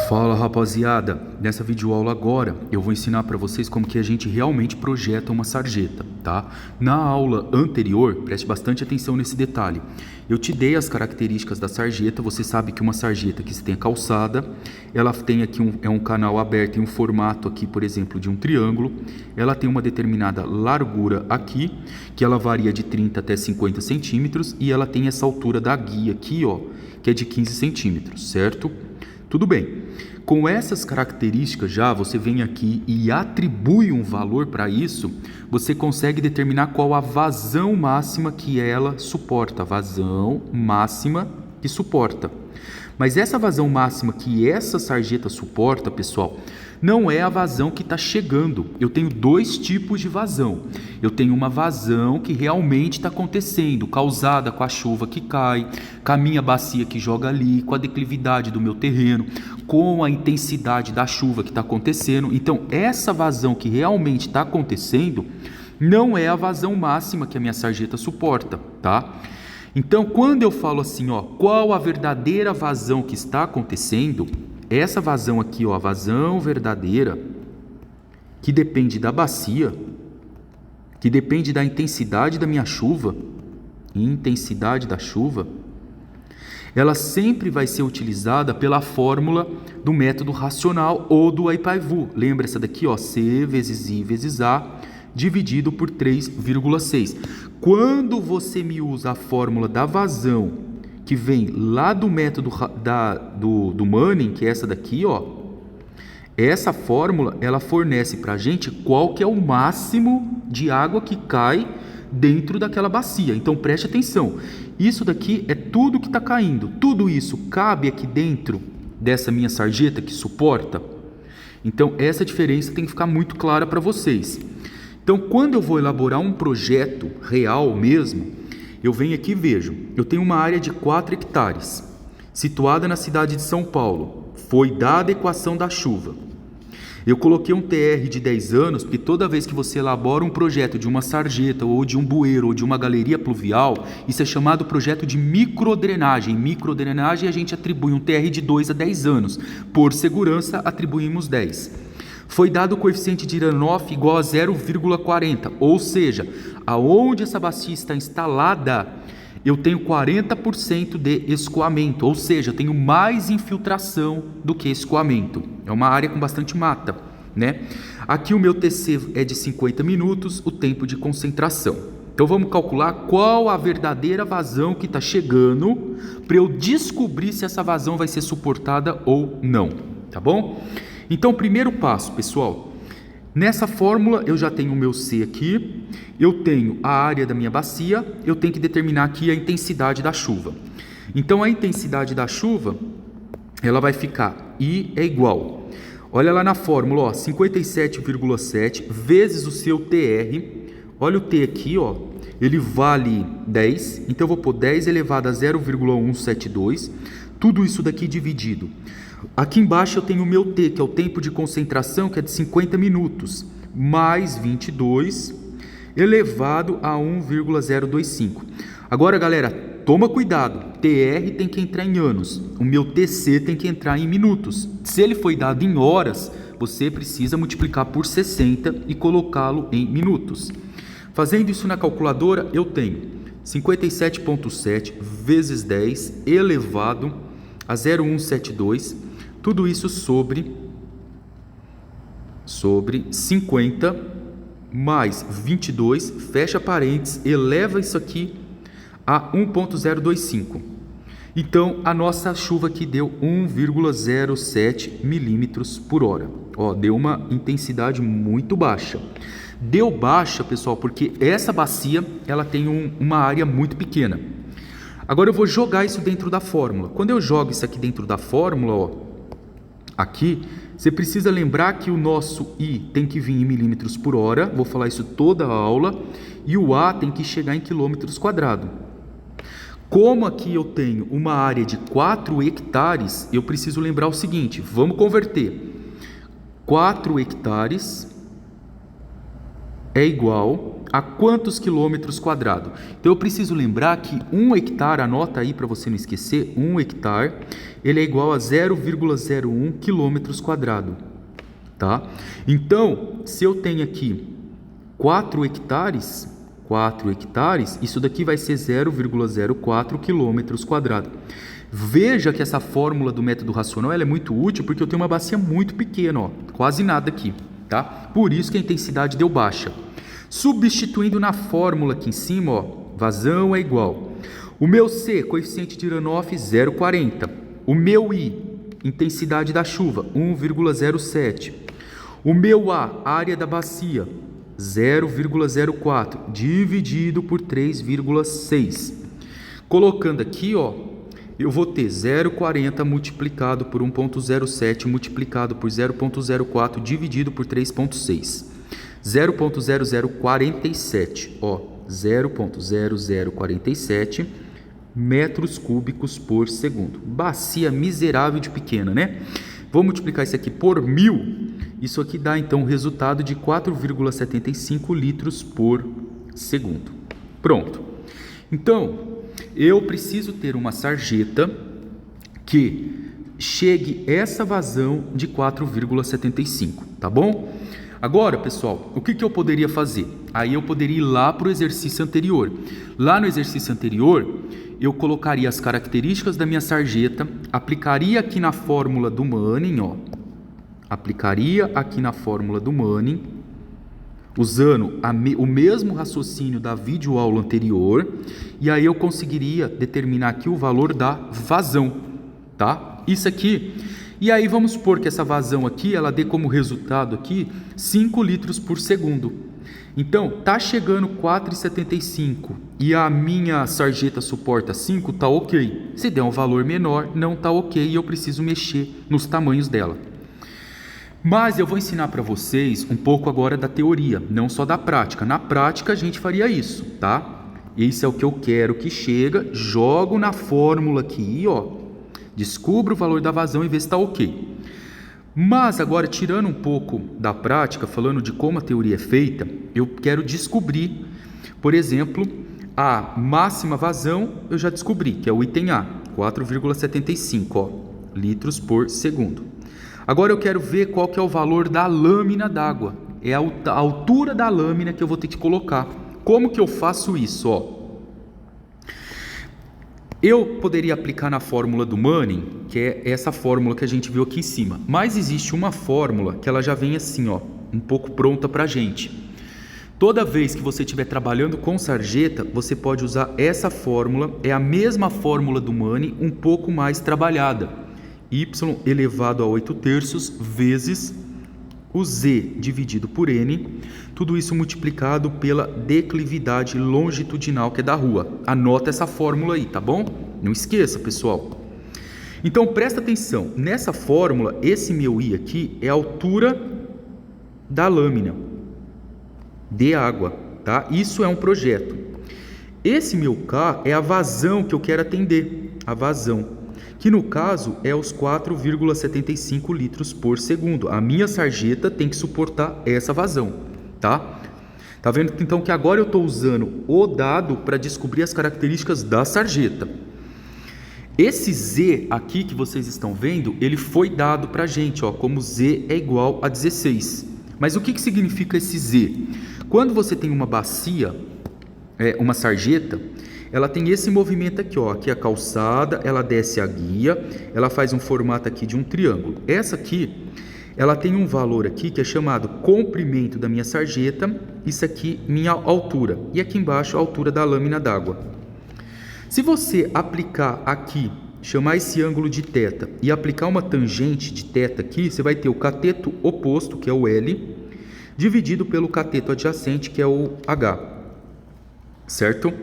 Fala rapaziada, nessa videoaula agora eu vou ensinar para vocês como que a gente realmente projeta uma sarjeta, tá? Na aula anterior, preste bastante atenção nesse detalhe, eu te dei as características da sarjeta. Você sabe que uma sarjeta que tem a calçada, ela tem aqui um canal aberto em um formato aqui, por exemplo, de um triângulo, ela tem uma determinada largura aqui, que ela varia de 30 até 50 centímetros, e ela tem essa altura da guia aqui, ó, que é de 15 centímetros, certo? Tudo bem, com essas características já, você vem aqui e atribui um valor para isso, você consegue determinar qual a vazão máxima que ela suporta, a vazão máxima que suporta. Mas essa vazão máxima que essa sarjeta suporta, pessoal, não é a vazão que está chegando. Eu tenho dois tipos de vazão. Eu tenho uma vazão que realmente está acontecendo, causada com a chuva que cai, com a minha bacia que joga ali, com a declividade do meu terreno, com a intensidade da chuva que está acontecendo. Então, essa vazão que realmente está acontecendo não é a vazão máxima que a minha sarjeta suporta, tá? Então, quando eu falo assim, ó, qual a verdadeira vazão que está acontecendo, essa vazão aqui, ó, a vazão verdadeira, que depende da bacia, que depende da intensidade da minha chuva, ela sempre vai ser utilizada pela fórmula do método racional ou do Aipaivu. Lembra essa daqui, ó, C vezes I vezes A dividido por 3,6. Quando você me usa a fórmula da vazão, que vem lá do método do Manning, que é essa daqui, ó, essa fórmula, ela fornece para a gente qual que é o máximo de água que cai dentro daquela bacia. Então preste atenção, isso daqui é tudo que está caindo, tudo isso cabe aqui dentro dessa minha sarjeta que suporta. Então essa diferença tem que ficar muito clara para vocês. Então, quando eu vou elaborar um projeto real mesmo, eu venho aqui e vejo, eu tenho uma área de 4 hectares, situada na cidade de São Paulo, foi dada a equação da chuva. Eu coloquei um TR de 10 anos, porque toda vez que você elabora um projeto de uma sarjeta, ou de um bueiro, ou de uma galeria pluvial, isso é chamado projeto de microdrenagem. Em microdrenagem a gente atribui um TR de 2 a 10 anos, por segurança atribuímos 10. Foi dado o coeficiente de Iranoff igual a 0,40, ou seja, aonde essa bacia está instalada, eu tenho 40% de escoamento, ou seja, eu tenho mais infiltração do que escoamento. É uma área com bastante mata, né? Aqui o meu TC é de 50 minutos, o tempo de concentração. Então vamos calcular qual a verdadeira vazão que está chegando para eu descobrir se essa vazão vai ser suportada ou não, tá bom? Então, primeiro passo, pessoal, nessa fórmula eu já tenho o meu C aqui, eu tenho a área da minha bacia, eu tenho que determinar aqui a intensidade da chuva. Então, a intensidade da chuva, ela vai ficar I é igual, olha lá na fórmula, ó, 57,7 vezes o seu TR, olha o T aqui, ó, ele vale 10, então eu vou pôr 10 elevado a 0,172, tudo isso daqui dividido. Aqui embaixo eu tenho o meu T, que é o tempo de concentração, que é de 50 minutos, mais 22 elevado a 1,025. Agora, galera, toma cuidado, TR tem que entrar em anos, o meu TC tem que entrar em minutos. Se ele foi dado em horas, você precisa multiplicar por 60 e colocá-lo em minutos. Fazendo isso na calculadora, eu tenho 57,7 vezes 10 elevado a 0,172, tudo isso sobre 50 mais 22, fecha parênteses, eleva isso aqui a 1,025. Então, a nossa chuva aqui deu 1,07 milímetros por hora. Ó, deu uma intensidade muito baixa. Deu baixa, pessoal, porque essa bacia ela tem uma área muito pequena. Agora eu vou jogar isso dentro da fórmula. Quando eu jogo isso aqui dentro da fórmula, ó, aqui, você precisa lembrar que o nosso I tem que vir em milímetros por hora, vou falar isso toda a aula, e o A tem que chegar em quilômetros quadrados. Como aqui eu tenho uma área de 4 hectares, eu preciso lembrar o seguinte, vamos converter. 4 hectares é igual a quantos quilômetros quadrados? Então eu preciso lembrar que 1 hectare, anota aí para você não esquecer, 1 hectare, ele é igual a 0,01 quilômetros quadrados, tá? Então, se eu tenho aqui 4 hectares, isso daqui vai ser 0,04 quilômetros quadrados. Veja que essa fórmula do método racional ela é muito útil porque eu tenho uma bacia muito pequena, ó, quase nada aqui, tá? Por isso que a intensidade deu baixa. Substituindo na fórmula aqui em cima, ó, vazão é igual. O meu C, coeficiente de runoff, 0,40. O meu I, intensidade da chuva, 1,07. O meu A, área da bacia, 0,04, dividido por 3,6. Colocando aqui, ó, eu vou ter 0,40 multiplicado por 1,07 multiplicado por 0,04 dividido por 3,6. 0,0047, ó, 0,0047 metros cúbicos por segundo. Bacia miserável de pequena, né? Vou multiplicar isso aqui por 1000. Isso aqui dá então o resultado de 4,75 litros por segundo. Pronto. Então, eu preciso ter uma sarjeta que chegue essa vazão de 4,75, tá bom? Agora, pessoal, o que eu poderia fazer? Aí eu poderia ir lá para o exercício anterior. Lá no exercício anterior, eu colocaria as características da minha sarjeta, aplicaria aqui na fórmula do Manning, ó. Aplicaria aqui na fórmula do Manning, usando o mesmo raciocínio da videoaula anterior, e aí eu conseguiria determinar aqui o valor da vazão, tá? Isso aqui. E aí vamos supor que essa vazão aqui, ela dê como resultado aqui 5 litros por segundo. Então, tá chegando 4,75 e a minha sarjeta suporta 5, tá ok. Se der um valor menor, não tá ok e eu preciso mexer nos tamanhos dela. Mas eu vou ensinar para vocês um pouco agora da teoria, não só da prática. Na prática a gente faria isso, tá? Esse é o que eu quero que chega, jogo na fórmula aqui, ó. Descubro o valor da vazão e vê se está ok. Mas agora, tirando um pouco da prática, falando de como a teoria é feita, eu quero descobrir, por exemplo, a máxima vazão eu já descobri, que é o item A, 4,75 litros por segundo. Agora eu quero ver qual que é o valor da lâmina d'água. É a altura da lâmina que eu vou ter que colocar. Como que eu faço isso? Ó? Eu poderia aplicar na fórmula do Manning, que é essa fórmula que a gente viu aqui em cima. Mas existe uma fórmula que ela já vem assim, ó, um pouco pronta para a gente. Toda vez que você estiver trabalhando com sarjeta, você pode usar essa fórmula. É a mesma fórmula do Manning, um pouco mais trabalhada. Y elevado a 8/3 vezes o Z dividido por N, tudo isso multiplicado pela declividade longitudinal que é da rua. Anota essa fórmula aí, tá bom? Não esqueça, pessoal. Então, presta atenção. Nessa fórmula, esse meu I aqui é a altura da lâmina de água, tá? Isso é um projeto. Esse meu K é a vazão que eu quero atender, a vazão, que no caso é os 4,75 litros por segundo. A minha sarjeta tem que suportar essa vazão, tá? Tá vendo então que agora eu estou usando o dado para descobrir as características da sarjeta. Esse Z aqui que vocês estão vendo, ele foi dado para a gente, ó, como Z é igual a 16. Mas o que significa esse Z? Quando você tem uma bacia, uma sarjeta, ela tem esse movimento aqui, ó, aqui a calçada, ela desce a guia, ela faz um formato aqui de um triângulo. Essa aqui, ela tem um valor aqui que é chamado comprimento da minha sarjeta, isso aqui minha altura, e aqui embaixo a altura da lâmina d'água. Se você aplicar aqui, chamar esse ângulo de θ e aplicar uma tangente de θ aqui, você vai ter o cateto oposto, que é o L, dividido pelo cateto adjacente, que é o H, certo?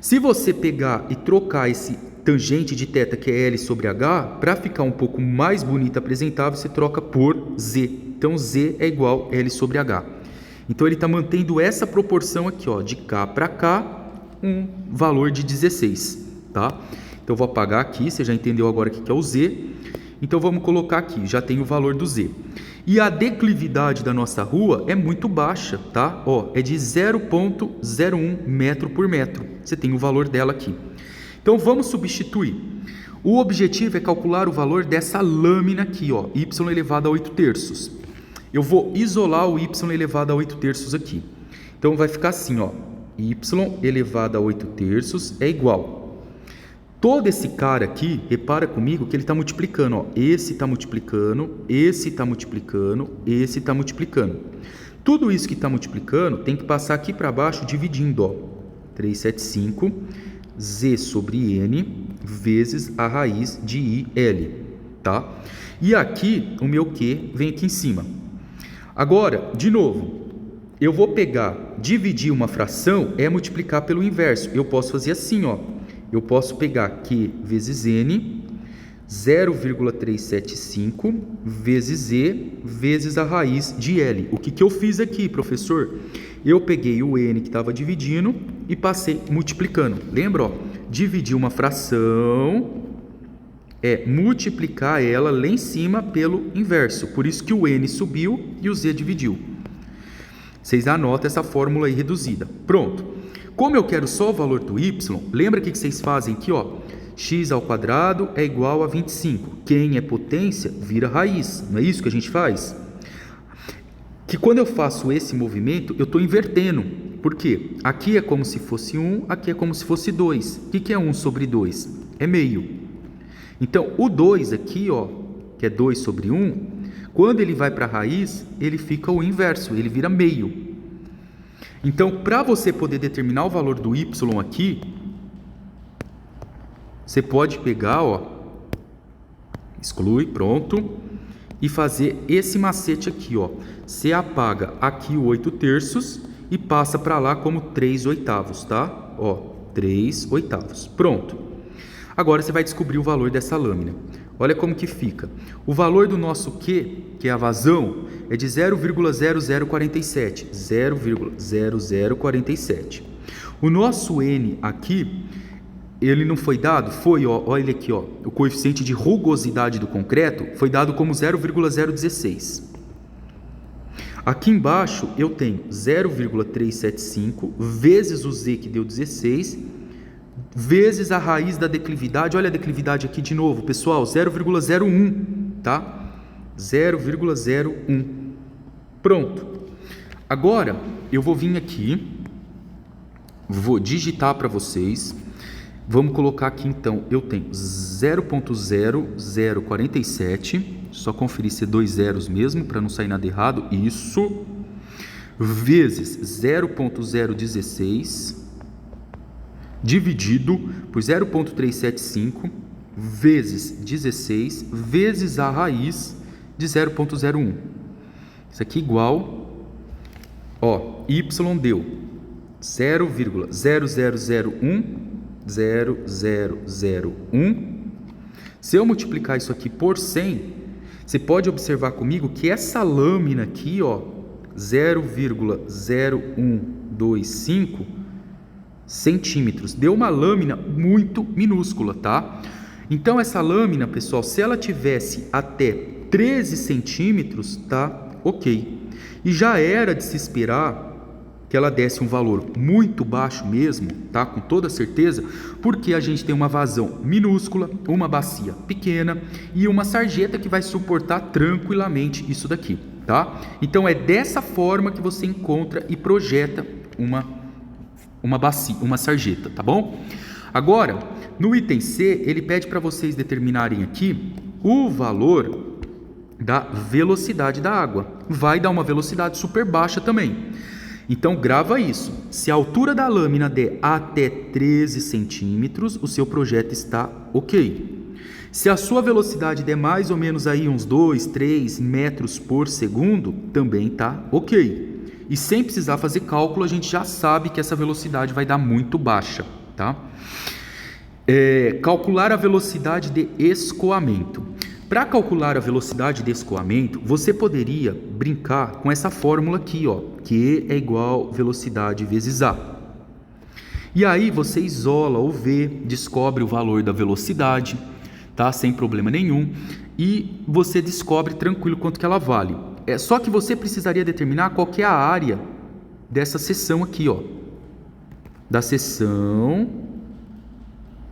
Se você pegar e trocar esse tangente de θ, que é L sobre H, para ficar um pouco mais bonito e apresentável, você troca por Z. Então, Z é igual a L sobre H. Então, ele está mantendo essa proporção aqui, ó, de K para K, um valor de 16, tá? Então, eu vou apagar aqui, você já entendeu agora o que é o Z. Então, vamos colocar aqui, já tem o valor do Z. E a declividade da nossa rua é muito baixa, tá? Ó, é de 0,01 metro por metro. Você tem o valor dela aqui. Então vamos substituir. O objetivo é calcular o valor dessa lâmina aqui, ó, y elevado a 8/3. Eu vou isolar o y elevado a 8/3 aqui. Então vai ficar assim, ó, y elevado a 8/3 é igual. Todo esse cara aqui, repara comigo que ele está multiplicando, ó. Esse está multiplicando, esse está multiplicando, esse está multiplicando. Tudo isso que está multiplicando tem que passar aqui para baixo dividindo, ó. 375 z sobre n vezes a raiz de IL, tá? E aqui, o meu Q vem aqui em cima. Agora, de novo, eu vou pegar, dividir uma fração é multiplicar pelo inverso. Eu posso fazer assim, ó. Eu posso pegar Q vezes N, 0,375 vezes Z vezes a raiz de L. O que eu fiz aqui, professor? Eu peguei o N que estava dividindo e passei multiplicando. Lembra? Ó? Dividir uma fração é multiplicar ela lá em cima pelo inverso. Por isso que o N subiu e o Z dividiu. Vocês anotam essa fórmula aí reduzida. Pronto. Como eu quero só o valor do y, lembra o que vocês fazem aqui, ó? X ao quadrado é igual a 25. Quem é potência vira raiz. Não é isso que a gente faz? Que quando eu faço esse movimento, eu estou invertendo. Por quê? Aqui é como se fosse 1, aqui é como se fosse 2. O que é 1 sobre 2? É meio. Então, o 2 aqui, ó, que é 2 sobre 1, quando ele vai para a raiz, ele fica o inverso, ele vira meio. Então, para você poder determinar o valor do y aqui, você pode pegar, ó, exclui, pronto, e fazer esse macete aqui, ó. Você apaga aqui o 8/3 e passa para lá como 3/8, tá? Ó, 3/8. Pronto. Agora você vai descobrir o valor dessa lâmina. Olha como que fica. O valor do nosso Q, que é a vazão, é de 0,0047. 0,0047. O nosso N aqui, ele não foi dado? Foi, ó, olha aqui, ó. O coeficiente de rugosidade do concreto foi dado como 0,016. Aqui embaixo eu tenho 0,375 vezes o Z, que deu 16, vezes a raiz da declividade. Olha a declividade aqui de novo, pessoal, 0,01, tá? 0,01. Pronto. Agora eu vou vir aqui, vou digitar para vocês. Vamos colocar aqui então, eu tenho 0,0047, só conferir se é 2 zeros mesmo, para não sair nada errado, isso, vezes 0,016, dividido por 0,375, vezes 16, vezes a raiz de 0,01. Isso aqui igual, ó, y deu 0,0001, 0001. Se eu multiplicar isso aqui por 100, você pode observar comigo que essa lâmina aqui, ó, 0,0125 centímetros, deu uma lâmina muito minúscula, tá? Então essa lâmina, pessoal, se ela tivesse até 13 centímetros, tá? Ok. E já era de se esperar que ela desse um valor muito baixo mesmo, tá? Com toda certeza, porque a gente tem uma vazão minúscula, uma bacia pequena e uma sarjeta que vai suportar tranquilamente isso daqui, tá? Então é dessa forma que você encontra e projeta uma bacia, uma sarjeta, tá bom? Agora, no item C, ele pede para vocês determinarem aqui o valor da velocidade da água. Vai dar uma velocidade super baixa também. Então, grava isso. Se a altura da lâmina der até 13 centímetros, o seu projeto está ok. Se a sua velocidade der mais ou menos aí uns 2, 3 metros por segundo, também está ok. E sem precisar fazer cálculo, a gente já sabe que essa velocidade vai dar muito baixa, tá? Calcular a velocidade de escoamento. Para calcular a velocidade de escoamento, você poderia brincar com essa fórmula aqui, ó, Q é igual velocidade vezes A. E aí você isola o V, descobre o valor da velocidade, tá? Sem problema nenhum, e você descobre tranquilo quanto que ela vale. Só que você precisaria determinar qual que é a área dessa seção aqui, ó. Da seção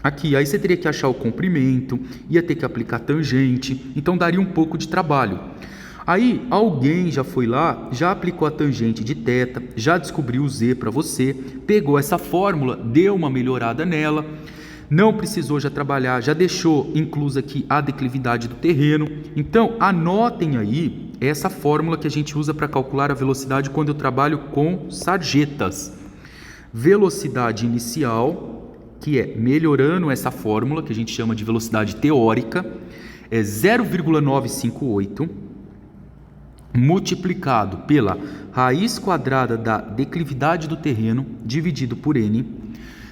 aqui. Aí você teria que achar o comprimento, ia ter que aplicar tangente, então daria um pouco de trabalho. Aí alguém já foi lá, já aplicou a tangente de θ, já descobriu o z para você, pegou essa fórmula, deu uma melhorada nela, não precisou já trabalhar, já deixou inclusa aqui a declividade do terreno. Então anotem aí essa fórmula que a gente usa para calcular a velocidade quando eu trabalho com sarjetas. Velocidade inicial, que é melhorando essa fórmula que a gente chama de velocidade teórica, é 0,958 multiplicado pela raiz quadrada da declividade do terreno dividido por n,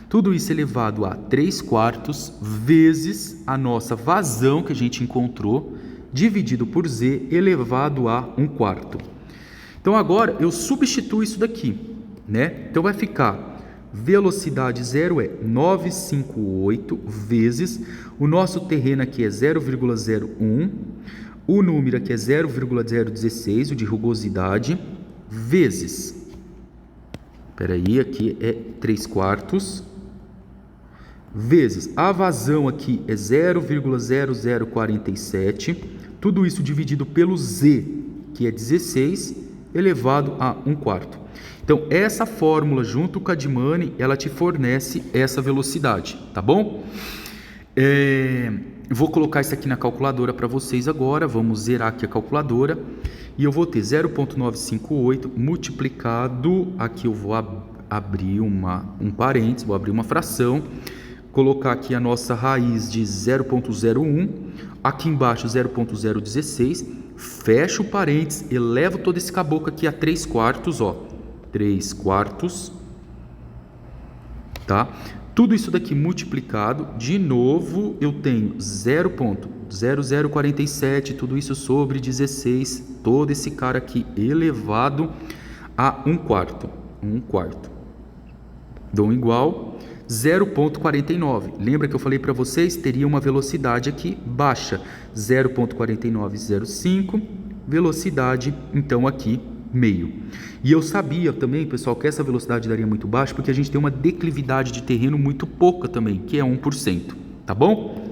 tudo isso elevado a 3/4 vezes a nossa vazão que a gente encontrou dividido por z elevado a 1/4. Então agora eu substituo isso daqui, né? Então vai ficar velocidade zero é 958 vezes o nosso terreno aqui é 0,01, o número aqui é 0,016, o de rugosidade, vezes, aqui é 3/4, vezes a vazão aqui é 0,0047, tudo isso dividido pelo z, que é 16, elevado a 1/4. Então, essa fórmula junto com a de Mani, ela te fornece essa velocidade, tá bom? Vou colocar isso aqui na calculadora para vocês agora, vamos zerar aqui a calculadora, e eu vou ter 0,958 multiplicado, aqui eu vou abrir um parênteses, vou abrir uma fração, colocar aqui a nossa raiz de 0,01, aqui embaixo 0,016, fecho o parênteses, elevo todo esse caboclo aqui a 3/4, ó, 3/4, tá? Tudo isso daqui multiplicado, de novo eu tenho 0,0047, tudo isso sobre 16, todo esse cara aqui elevado a 1/4, 1/4. Dão igual 0,49. Lembra que eu falei para vocês? Teria uma velocidade aqui baixa, 0,4905, velocidade então aqui meio. E eu sabia também, pessoal, que essa velocidade daria muito baixa porque a gente tem uma declividade de terreno muito pouca também, que é 1%, tá bom?